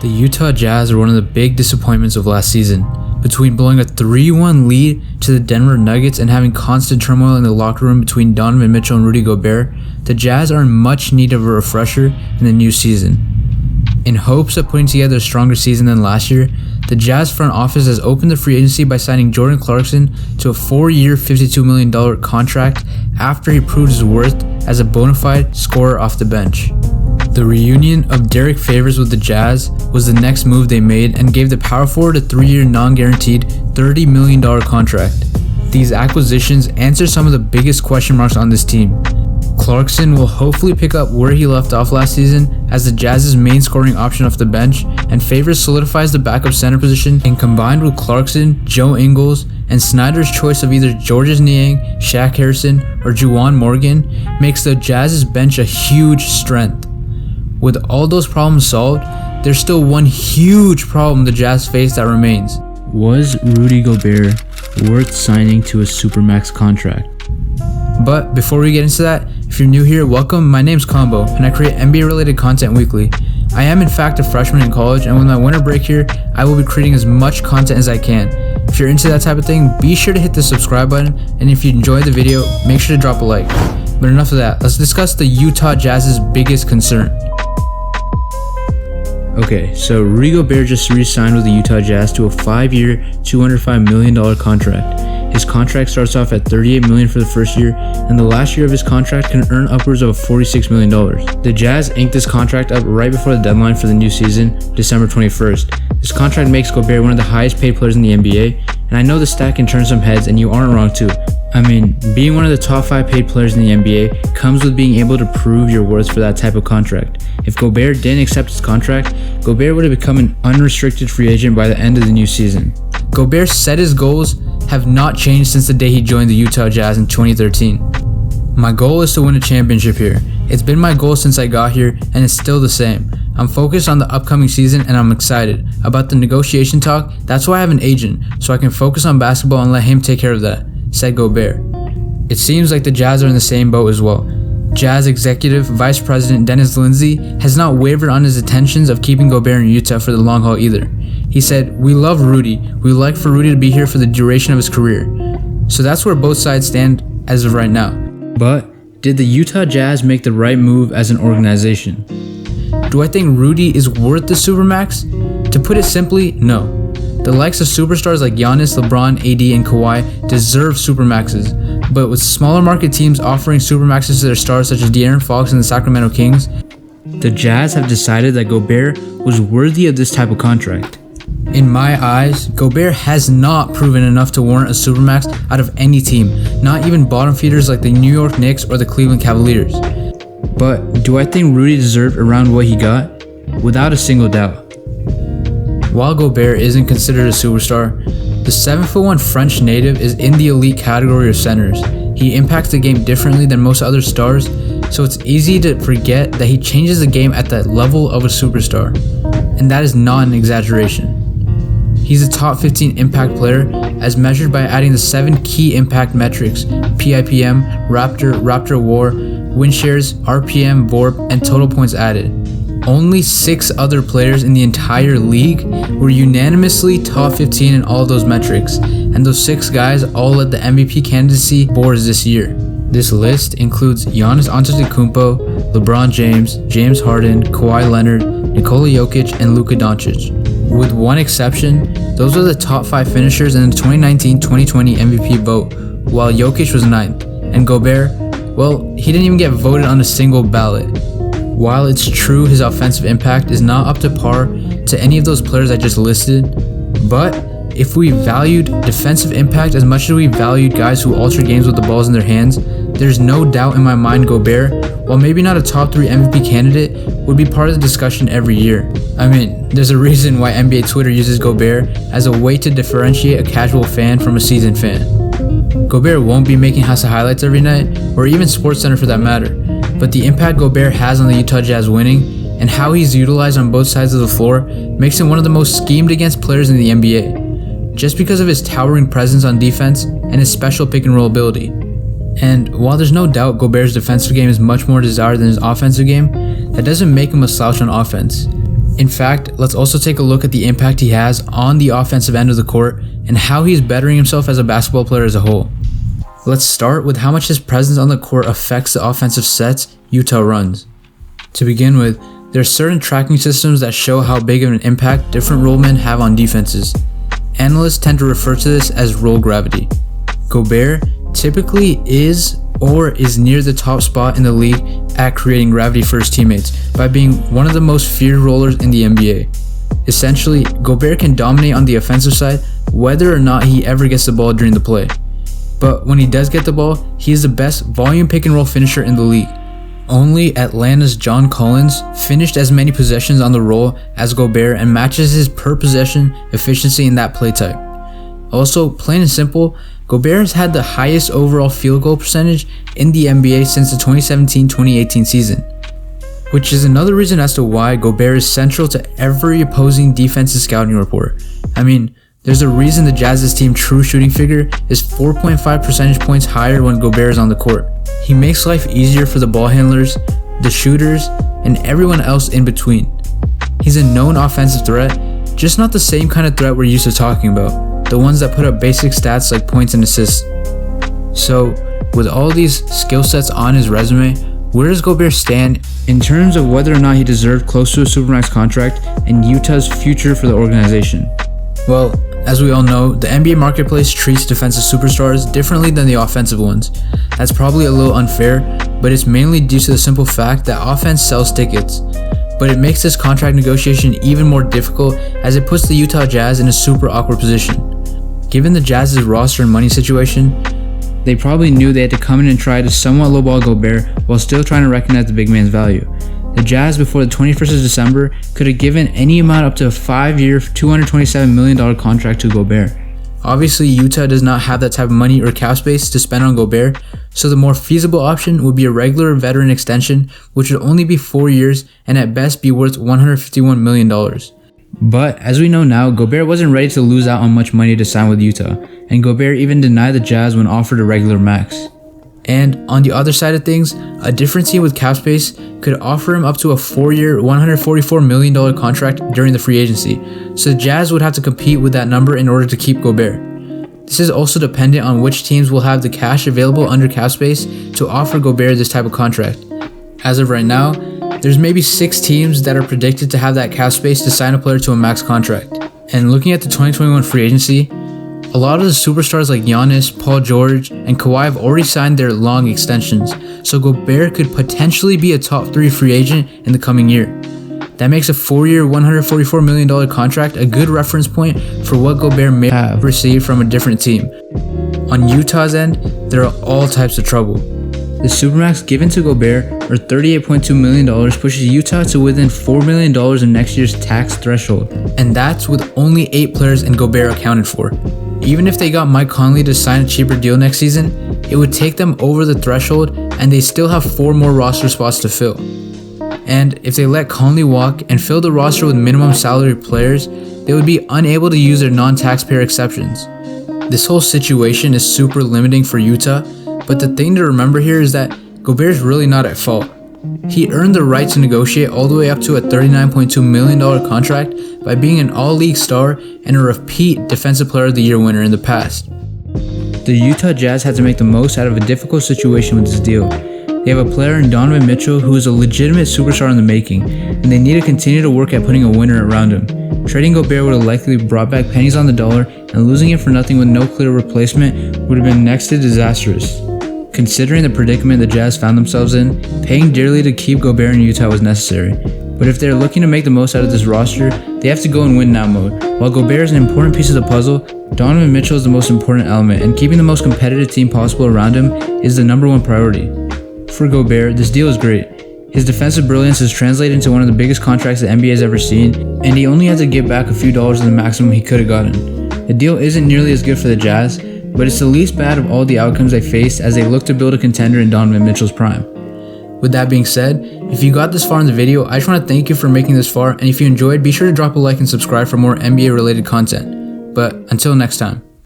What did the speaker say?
The Utah Jazz are one of the big disappointments of last season. Between blowing a 3-1 lead to the Denver Nuggets and having constant turmoil in the locker room between Donovan Mitchell and Rudy Gobert, the Jazz are in much need of a refresher in the new season. In hopes of putting together a stronger season than last year, the Jazz front office has opened the free agency by signing Jordan Clarkson to a 4-year, $52 million contract after he proved his worth as a bona fide scorer off the bench. The reunion of Derek Favors with the Jazz was the next move they made and gave the power forward a 3-year non-guaranteed $30 million contract. These acquisitions answer some of the biggest question marks on this team. Clarkson will hopefully pick up where he left off last season as the Jazz's main scoring option off the bench, and Favors solidifies the backup center position, and combined with Clarkson, Joe Ingles, and Snyder's choice of either Georges Niang, Shaq Harrison, or Juwan Morgan makes the Jazz's bench a huge strength. With all those problems solved, there's still one huge problem the Jazz face that remains. Was Rudy Gobert worth signing to a Supermax contract? But before we get into that, if you're new here, welcome. My name's Combo, and I create NBA related content weekly. I am in fact a freshman in college, and with my winter break here, I will be creating as much content as I can. If you're into that type of thing, be sure to hit the subscribe button, and if you enjoyed the video, make sure to drop a like. But enough of that, let's discuss the Utah Jazz's biggest concern. Okay, so Rudy Gobert just re-signed with the Utah Jazz to a 5-year, $205 million contract. His contract starts off at $38 million for the first year, and the last year of his contract can earn upwards of $46 million. The Jazz inked this contract up right before the deadline for the new season, December 21st. This contract makes Gobert one of the highest paid players in the NBA, and I know the stat can turn some heads, and you aren't wrong too. I mean, being one of the top 5 paid players in the NBA comes with being able to prove your worth for that type of contract. If Gobert didn't accept his contract, Gobert would have become an unrestricted free agent by the end of the new season. Gobert said his goals have not changed since the day he joined the Utah Jazz in 2013. My goal is to win a championship here. It's been my goal since I got here, and it's still the same. I'm focused on the upcoming season, and I'm excited about the negotiation talk. That's why I have an agent, so I can focus on basketball and let him take care of that, said Gobert. It seems like the Jazz are in the same boat as well. Jazz executive vice president Dennis Lindsey has not wavered on his intentions of keeping Gobert in Utah for the long haul either. He said, "We love Rudy. We like for Rudy to be here for the duration of his career." So that's where both sides stand as of right now. But did the Utah Jazz make the right move as an organization? Do I think Rudy is worth the Supermax? To put it simply, no. The likes of superstars like Giannis, LeBron, AD, and Kawhi deserve Supermaxes, but with smaller market teams offering Supermaxes to their stars such as De'Aaron Fox and the Sacramento Kings, the Jazz have decided that Gobert was worthy of this type of contract. In my eyes, Gobert has not proven enough to warrant a Supermax out of any team, not even bottom feeders like the New York Knicks or the Cleveland Cavaliers. But do I think Rudy deserved around what he got? Without a single doubt. While Gobert isn't considered a superstar, the 7'1" French native is in the elite category of centers. He impacts the game differently than most other stars, so it's easy to forget that he changes the game at the level of a superstar, and that is not an exaggeration. He's a top 15 impact player as measured by adding the 7 key impact metrics: PIPM, Raptor WAR, win shares, RPM, VORP, and total points added. Only 6 other players in the entire league were unanimously top 15 in all those metrics, and those 6 guys all led the MVP candidacy boards this year. This list includes Giannis Antetokounmpo, LeBron James, James Harden, Kawhi Leonard, Nikola Jokic, and Luka Doncic. With one exception, those are the top 5 finishers in the 2019-2020 MVP vote, while Jokic was 9th, and Gobert, well, he didn't even get voted on a single ballot. While it's true his offensive impact is not up to par to any of those players I just listed, but if we valued defensive impact as much as we valued guys who alter games with the balls in their hands, there's no doubt in my mind Gobert, while maybe not a top 3 MVP candidate, would be part of the discussion every year. I mean, there's a reason why NBA Twitter uses Gobert as a way to differentiate a casual fan from a seasoned fan. Gobert won't be making House of Highlights every night, or even SportsCenter for that matter, but the impact Gobert has on the Utah Jazz winning, and how he's utilized on both sides of the floor, makes him one of the most schemed against players in the NBA, just because of his towering presence on defense and his special pick and roll ability. And while there's no doubt Gobert's defensive game is much more desired than his offensive game, that doesn't make him a slouch on offense. In fact, let's also take a look at the impact he has on the offensive end of the court and how he's bettering himself as a basketball player as a whole. Let's start with how much his presence on the court affects the offensive sets Utah runs. To begin with, there are certain tracking systems that show how big of an impact different role men have on defenses. Analysts tend to refer to this as role gravity. Gobert typically is or is near the top spot in the league at creating gravity for his teammates by being one of the most feared rollers in the NBA. Essentially, Gobert can dominate on the offensive side whether or not he ever gets the ball during the play. But when he does get the ball, he is the best volume pick and roll finisher in the league. Only Atlanta's John Collins finished as many possessions on the roll as Gobert and matches his per possession efficiency in that play type. Also, plain and simple, Gobert has had the highest overall field goal percentage in the NBA since the 2017-2018 season, which is another reason as to why Gobert is central to every opposing defensive scouting report. I mean, there's a reason the Jazz's team true shooting figure is 4.5 percentage points higher when Gobert is on the court. He makes life easier for the ball handlers, the shooters, and everyone else in between. He's a known offensive threat, just not the same kind of threat we're used to talking about, the ones that put up basic stats like points and assists. So, with all these skill sets on his resume, where does Gobert stand in terms of whether or not he deserved close to a supermax contract and Utah's future for the organization? Well, as we all know, the NBA marketplace treats defensive superstars differently than the offensive ones. That's probably a little unfair, but it's mainly due to the simple fact that offense sells tickets. But it makes this contract negotiation even more difficult as it puts the Utah Jazz in a super awkward position. Given the Jazz's roster and money situation, they probably knew they had to come in and try to somewhat lowball Gobert while still trying to recognize the big man's value. The Jazz before the 21st of December could have given any amount up to a 5-year, $227 million contract to Gobert. Obviously, Utah does not have that type of money or cap space to spend on Gobert, so the more feasible option would be a regular veteran extension, which would only be 4 years and at best be worth $151 million. But as we know now, Gobert wasn't ready to lose out on much money to sign with Utah, and Gobert even denied the Jazz when offered a regular max. And on the other side of things, a different team with cap space could offer him up to a 4-year, $144 million contract during the free agency, so the Jazz would have to compete with that number in order to keep Gobert. This is also dependent on which teams will have the cash available under cap space to offer Gobert this type of contract. As of right now, there's maybe 6 teams that are predicted to have that cap space to sign a player to a max contract. And looking at the 2021 free agency, a lot of the superstars like Giannis, Paul George, and Kawhi have already signed their long extensions, so Gobert could potentially be a top 3 free agent in the coming year. That makes a 4-year, $144 million contract a good reference point for what Gobert may have received from a different team. On Utah's end, there are all types of trouble. The supermax given to Gobert, or $38.2 million, pushes Utah to within $4 million of next year's tax threshold, and that's with only 8 players in Gobert accounted for. Even if they got Mike Conley to sign a cheaper deal next season, it would take them over the threshold and they still have 4 more roster spots to fill. And if they let Conley walk and fill the roster with minimum salary players, they would be unable to use their non-taxpayer exceptions. This whole situation is super limiting for Utah, but the thing to remember here is that Gobert is really not at fault. He earned the right to negotiate all the way up to a $39.2 million contract by being an all-league star and a repeat Defensive Player of the Year winner in the past. The Utah Jazz had to make the most out of a difficult situation with this deal. They have a player in Donovan Mitchell who is a legitimate superstar in the making, and they need to continue to work at putting a winner around him. Trading Gobert would have likely brought back pennies on the dollar, and losing him for nothing with no clear replacement would have been next to disastrous. Considering the predicament the Jazz found themselves in, paying dearly to keep Gobert in Utah was necessary. But if they're looking to make the most out of this roster, they have to go in win now mode. While Gobert is an important piece of the puzzle, Donovan Mitchell is the most important element, and keeping the most competitive team possible around him is the #1 priority. For Gobert, this deal is great. His defensive brilliance has translated into one of the biggest contracts the NBA has ever seen, and he only had to give back a few dollars of the maximum he could have gotten. The deal isn't nearly as good for the Jazz, but it's the least bad of all the outcomes they faced as they look to build a contender in Donovan Mitchell's prime. With that being said, if you got this far in the video, I just want to thank you for making this far, and if you enjoyed, be sure to drop a like and subscribe for more NBA related content. But until next time.